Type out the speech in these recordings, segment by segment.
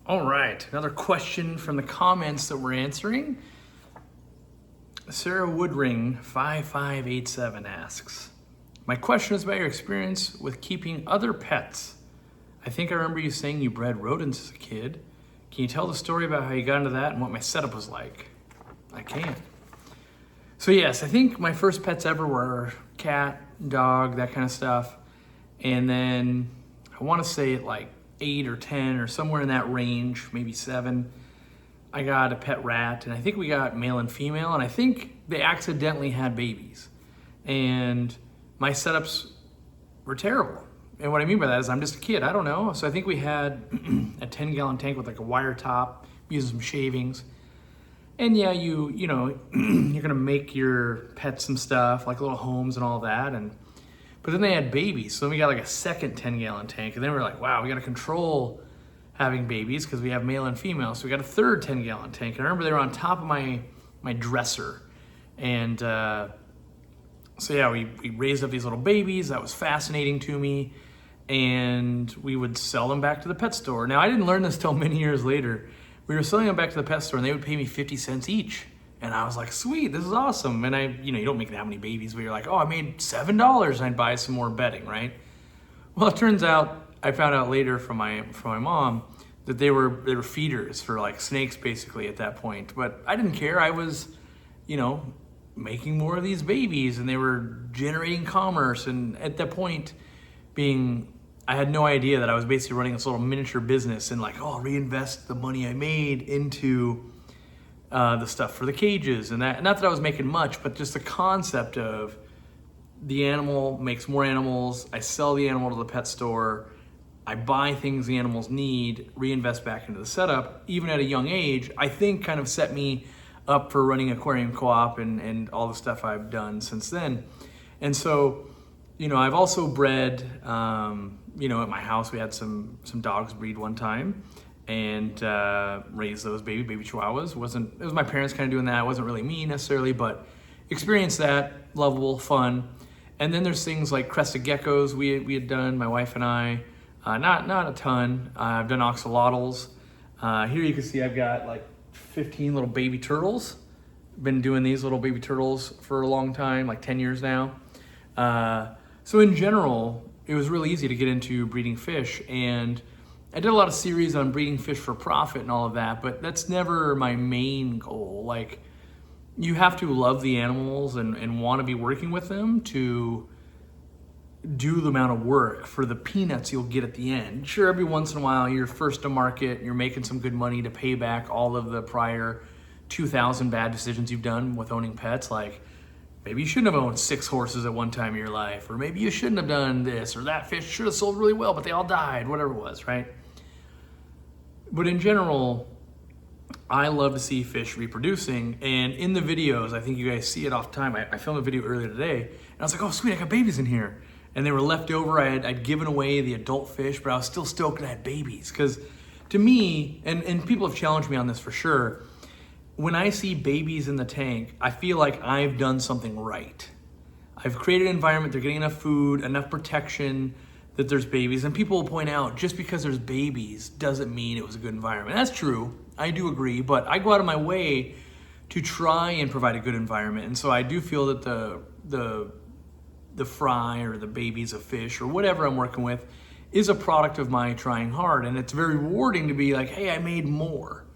All right, another question from the comments that we're answering. Sarah Woodring 5587 asks, my question is about your experience with keeping other pets. I think I remember you saying you bred rodents as a kid. Can you tell the story about how you got into that and what my setup was like? I can. So yes, I think my first pets ever were cat, dog, that kind of stuff. And then I want to say at like 8 or 10 or somewhere in that range, maybe 7, I got a pet rat, and I think we got male and female, and I think they accidentally had babies. And my setups were terrible. And what I mean by that is I'm just a kid, I don't know. So I think we had a 10-gallon tank with like a wire top, using some shavings. And yeah, you know, you're gonna make your pets some stuff, like little homes and all that. But then they had babies, so then we got like a second 10-gallon tank, and then we were like, wow, we gotta control having babies because we have male and female, so we got a third 10-gallon tank. And I remember they were on top of my dresser. And so yeah, we raised up these little babies. That was fascinating to me. And we would sell them back to the pet store. Now, I didn't learn this till many years later. We were selling them back to the pet store, and they would pay me 50 cents each. And I was like, sweet, this is awesome. And you don't make that many babies, but you're like, oh, I made $7, and I'd buy some more bedding, right? Well, it turns out, I found out later from my mom that they were feeders for like snakes basically at that point. But I didn't care. I was, making more of these babies, and they were generating commerce. And at that point, I had no idea that I was basically running this little miniature business and like, oh, I'll reinvest the money I made into the stuff for the cages. And that, not that I was making much, but just the concept of the animal makes more animals. I sell the animal to the pet store. I buy things the animals need, reinvest back into the setup, even at a young age, I think kind of set me up for running Aquarium Co-Op and all the stuff I've done since then. And so, I've also bred, at my house, we had some dogs breed one time and raised those baby chihuahuas. It was my parents kind of doing that. It wasn't really me necessarily, but experienced that, lovable, fun. And then there's things like crested geckos we had done, my wife and I. Not a ton. I've done axolotls. Here you can see I've got like 15 little baby turtles. Been doing these little baby turtles for a long time, like 10 years now. So in general, it was really easy to get into breeding fish. And I did a lot of series on breeding fish for profit and all of that, but that's never my main goal. Like, you have to love the animals and want to be working with them to do the amount of work for the peanuts you'll get at the end. Sure, every once in a while you're first to market, you're making some good money to pay back all of the prior 2,000 bad decisions you've done with owning pets. Like, maybe you shouldn't have owned 6 horses at one time in your life, or maybe you shouldn't have done this, or that fish should have sold really well, but they all died, whatever it was, right? But in general, I love to see fish reproducing, and in the videos, I think you guys see it off time. I filmed a video earlier today, and I was like, oh sweet, I got babies in here. And they were left over. I'd given away the adult fish, but I was still stoked that I had babies. Because to me, and people have challenged me on this for sure, when I see babies in the tank, I feel like I've done something right. I've created an environment, they're getting enough food, enough protection, that there's babies. And people will point out, just because there's babies doesn't mean it was a good environment. That's true, I do agree, but I go out of my way to try and provide a good environment. And so I do feel that the fry or the babies of fish or whatever I'm working with is a product of my trying hard. And it's very rewarding to be like, hey, I made more.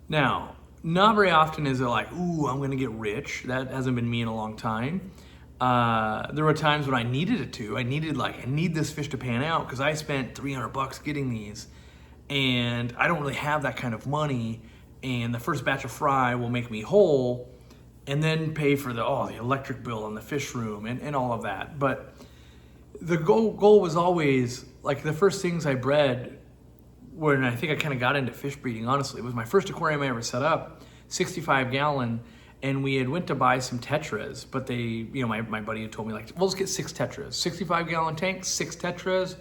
Now, not very often is it like, ooh, I'm gonna get rich. That hasn't been me in a long time. There were times when I needed it to. I need this fish to pan out because I spent $300 getting these and I don't really have that kind of money, and the first batch of fry will make me whole and then pay for the electric bill on the fish room and all of that. But the goal was always, like, the first things I bred, when I think I kind of got into fish breeding, honestly, it was my first aquarium I ever set up, 65-gallon, and we had went to buy some tetras, but they, my buddy had told me, like, well, let's get 6 tetras, 65-gallon tank, 6 tetras,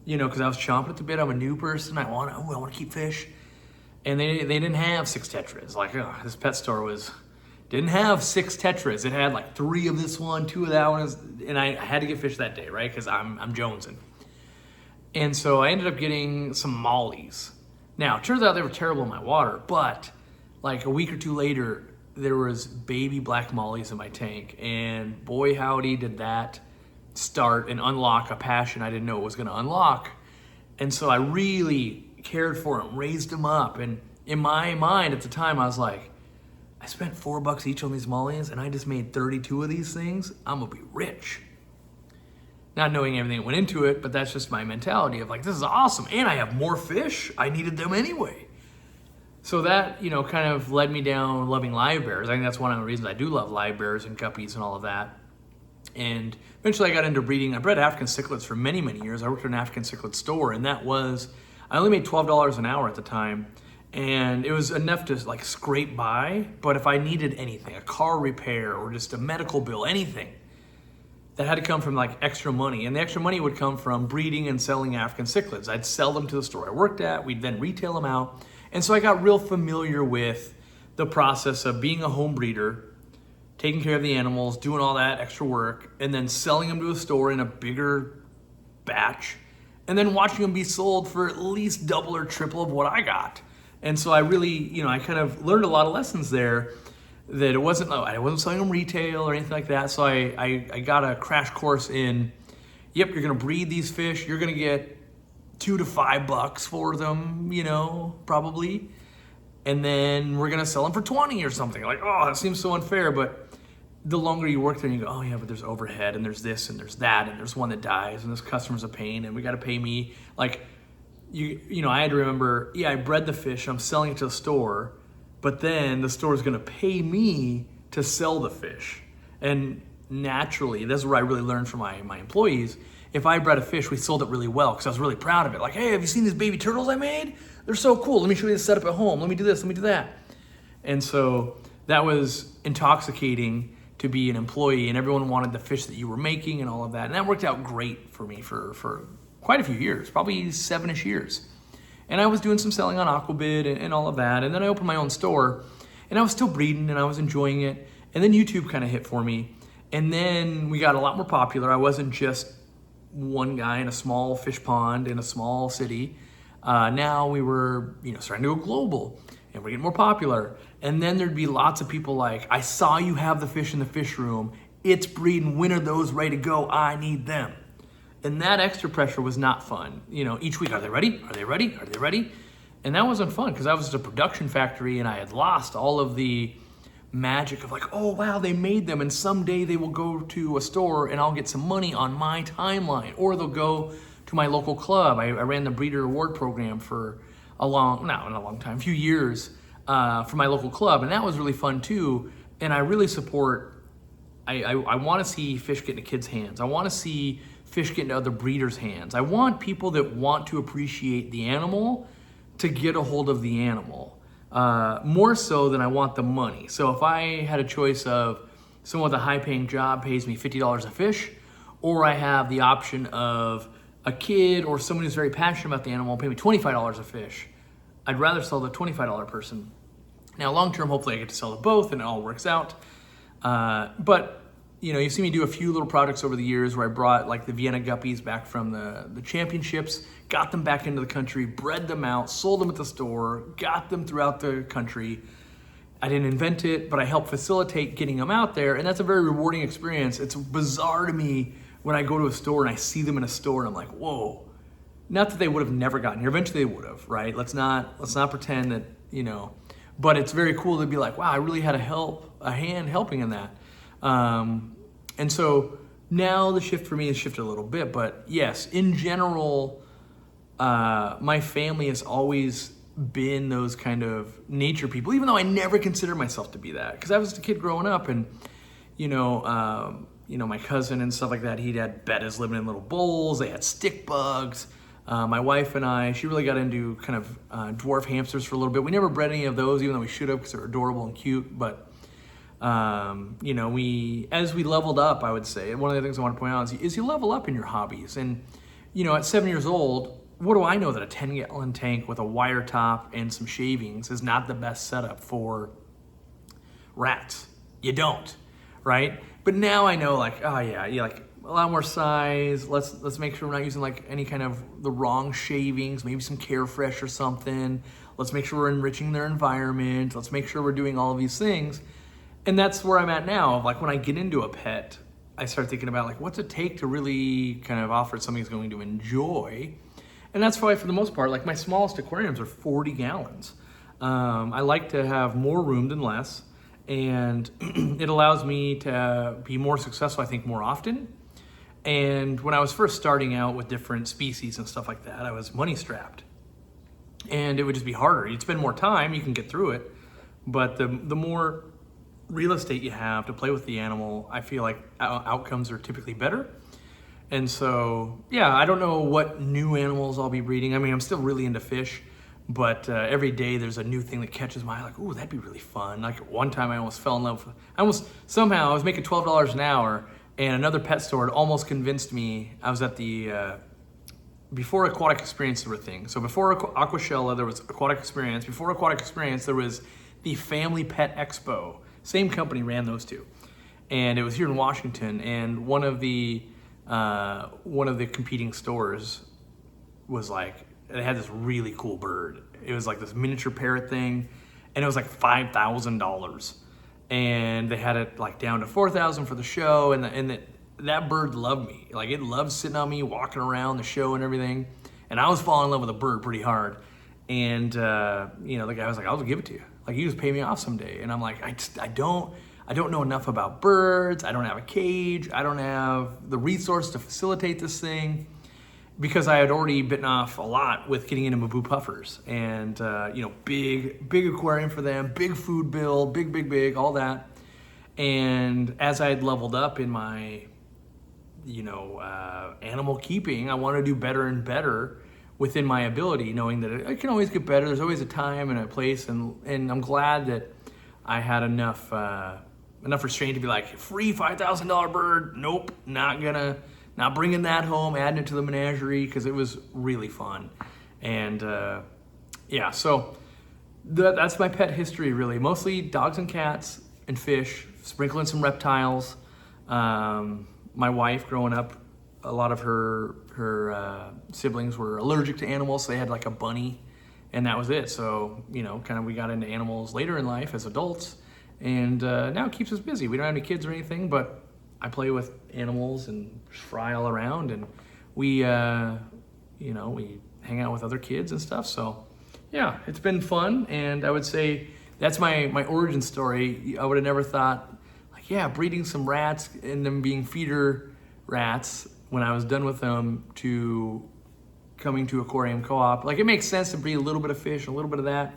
because I was chomping at the bit. I'm a new person. I want to keep fish. And they didn't have 6 tetras. Like, this pet store didn't have 6 tetras. It had like 3 of this one, 2 of that one, and I had to get fish that day, right? Because I'm jonesing. And so I ended up getting some mollies. Now, it turns out they were terrible in my water, but like a week or two later, there was baby black mollies in my tank, and boy howdy did that start and unlock a passion I didn't know it was gonna unlock. And so I really cared for them, raised them up, and in my mind at the time, I was like, I spent $4 each on these mollies, and I just made 32 of these things. I'm gonna be rich. Not knowing everything that went into it, but that's just my mentality of like, this is awesome, and I have more fish. I needed them anyway. So that, you know, kind of led me down loving live bears. I think that's one of the reasons I do love live bears and guppies and all of that. And eventually I got into breeding. I bred African cichlids for many, many years. I worked at an African cichlid store, and that was, I only made $12 an hour at the time. And it was enough to like scrape by, but if I needed anything, a car repair or just a medical bill, anything, that had to come from like extra money. And the extra money would come from breeding and selling African cichlids. I'd sell them to the store I worked at, we'd then retail them out. And so I got real familiar with the process of being a home breeder, taking care of the animals, doing all that extra work, and then selling them to a store in a bigger batch, and then watching them be sold for at least double or triple of what I got. And so I really, you know, I kind of learned a lot of lessons there that I wasn't selling them retail or anything like that. So I got a crash course in, yep, you're gonna breed these fish, you're gonna get $2 to $5 for them, you know, probably. And then we're gonna sell them for 20 or something. Like, oh, that seems so unfair, but the longer you work there, you go, oh yeah, but there's overhead, and there's this, and there's that, and there's one that dies, and this customer's a pain, and we gotta pay me. Like, you know, I had to remember, yeah, I bred the fish, I'm selling it to the store, but then the store is gonna pay me to sell the fish. And naturally, this is where I really learned from my employees. If I bred a fish, we sold it really well because I was really proud of it. Like, hey, have you seen these baby turtles I made? They're so cool. Let me show you the setup at home. Let me do this, let me do that. And so that was intoxicating to be an employee, and everyone wanted the fish that you were making and all of that. And that worked out great for me for quite a few years, probably 7-ish years. And I was doing some selling on Aquabid and all of that. And then I opened my own store, and I was still breeding and I was enjoying it. And then YouTube kind of hit for me. And then we got a lot more popular. I wasn't just one guy in a small fish pond in a small city. Now we were, you know, starting to go global, and we're getting more popular. And then there'd be lots of people like, I saw you have the fish in the fish room. It's breeding. When are those ready to go? I need them. And that extra pressure was not fun. You know, each week, are they ready? Are they ready? Are they ready? And that wasn't fun because I was at a production factory, and I had lost all of the magic of like, oh wow, they made them, and someday they will go to a store and I'll get some money on my timeline, or they'll go to my local club. I ran the breeder award program for a few years for my local club, and that was really fun too. And I really support, I want to see fish get into kids' hands. I want to see fish get into other breeders' hands. I want people that want to appreciate the animal to get a hold of the animal. More so than I want the money. So if I had a choice of someone with a high paying job pays me $50 a fish, or I have the option of a kid or someone who's very passionate about the animal pay me $25 a fish, I'd rather sell the $25 person. Now long term, hopefully I get to sell to both and it all works out. But you know, you've seen me do a few little projects over the years where I brought like the Vienna guppies back from the championships, got them back into the country, bred them out, sold them at the store, got them throughout the country. I didn't invent it, but I helped facilitate getting them out there, and that's a very rewarding experience. It's bizarre to me when I go to a store and I see them in a store and I'm like, whoa. Not that they would have never gotten here. Eventually they would have, right? Let's not pretend that, you know, but it's very cool to be like, wow, I really had a hand helping in that. And so now the shift for me has shifted a little bit, but yes, in general, my family has always been those kind of nature people, even though I never considered myself to be that, because I was a kid growing up, and you know, my cousin and stuff like that, he'd had bettas living in little bowls, they had stick bugs. My wife and I, she really got into kind of dwarf hamsters for a little bit. We never bred any of those, even though we should have, because they're adorable and cute, but you know, as we leveled up, I would say, one of the things I want to point out is you level up in your hobbies. And, you know, at 7 years old, what do I know that a 10-gallon tank with a wire top and some shavings is not the best setup for rats? You don't, right? But now I know, like, oh yeah, like a lot more size. Let's make sure we're not using like any kind of the wrong shavings, maybe some Carefresh or something. Let's make sure we're enriching their environment. Let's make sure we're doing all of these things. And that's where I'm at now. Like when I get into a pet, I start thinking about like what's it take to really kind of offer something that's going to enjoy. And that's why for the most part, like my smallest aquariums are 40 gallons. I like to have more room than less. And it allows me to be more successful, I think, more often. And when I was first starting out with different species and stuff like that, I was money strapped. And it would just be harder. You'd spend more time, you can get through it. But the more real estate you have to play with the animal, I feel like outcomes are typically better. And so, yeah, I don't know what new animals I'll be breeding. I mean, I'm still really into fish. But every day there's a new thing that catches my eye, like, ooh, that'd be really fun. Like one time I almost fell in love with, I was making $12 an hour, and another pet store had almost convinced me. I was at the, before Aquatic Experience were a thing. So before Aquashella, there was Aquatic Experience. Before Aquatic Experience, there was the Family Pet Expo. Same company ran those two. And it was here in Washington, and one of the competing stores was like, it had this really cool bird. It was like this miniature parrot thing, and it was like $5,000. And they had it like down to $4,000 for the show, and that bird loved me. Like it loved sitting on me, walking around the show and everything. And I was falling in love with the bird pretty hard. And the guy was like, "I'll give it to you. Like you just pay me off someday." And I'm like, I don't know enough about birds. I don't have a cage. I don't have the resource to facilitate this thing. Because I had already bitten off a lot with getting into Mabu puffers and, big aquarium for them, big food bill, big, all that. And as I had leveled up in my, animal keeping, I wanted to do better and better within my ability, knowing that it can always get better. There's always a time and a place. And I'm glad that I had enough restraint to be like, free $5,000 bird. Nope, not bringing that home, adding it to the menagerie, because it was really fun. And so that's my pet history, really. Mostly dogs and cats and fish, sprinkling some reptiles. My wife, growing up, a lot of her siblings were allergic to animals, so they had like a bunny, and that was it. So, we got into animals later in life as adults, and now it keeps us busy. We don't have any kids or anything, but I play with animals and fry all around, and we hang out with other kids and stuff. So yeah, it's been fun. And I would say that's my origin story. I would have never thought breeding some rats and them being feeder rats when I was done with them to coming to Aquarium Co-Op. Like it makes sense to breed a little bit of fish, a little bit of that.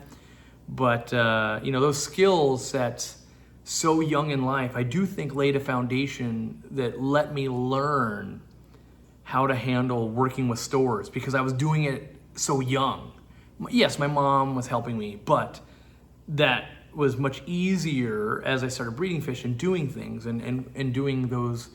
But those skill sets so young in life, I do think laid a foundation that let me learn how to handle working with stores because I was doing it so young. Yes, my mom was helping me, but that was much easier as I started breeding fish and doing things and doing those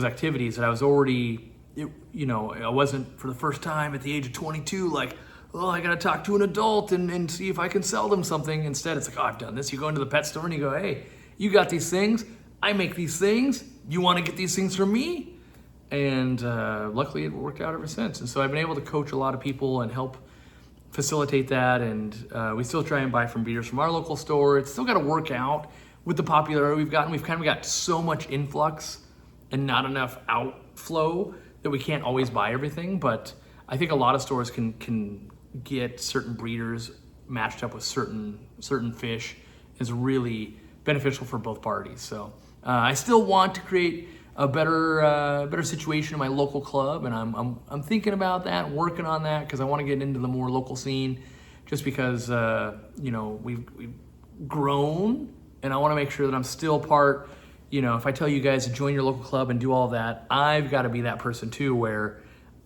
activities that I was already, I wasn't for the first time at the age of 22, like, oh, I gotta talk to an adult and see if I can sell them something. Instead, it's like, oh, I've done this. You go into the pet store and you go, hey, you got these things, I make these things, you wanna get these things from me? And luckily it worked out ever since. And so I've been able to coach a lot of people and help facilitate that. And we still try and buy from breeders from our local store. It's still gotta work out with the popularity we've gotten. We've kind of got so much influx and not enough outflow that we can't always buy everything. But I think a lot of stores can get certain breeders matched up with certain fish is really beneficial for both parties. So I still want to create a better situation in my local club, and I'm thinking about that, working on that, because I want to get into the more local scene, just because we've grown, and I want to make sure that I'm still part. If I tell you guys to join your local club and do all that, I've got to be that person too, where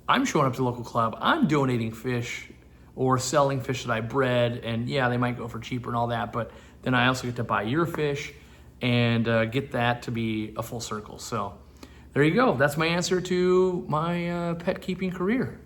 I'm showing up to the local club, I'm donating fish or selling fish that I bred, and yeah, they might go for cheaper and all that, but then I also get to buy your fish and get that to be a full circle. So there you go. That's my answer to my pet keeping career.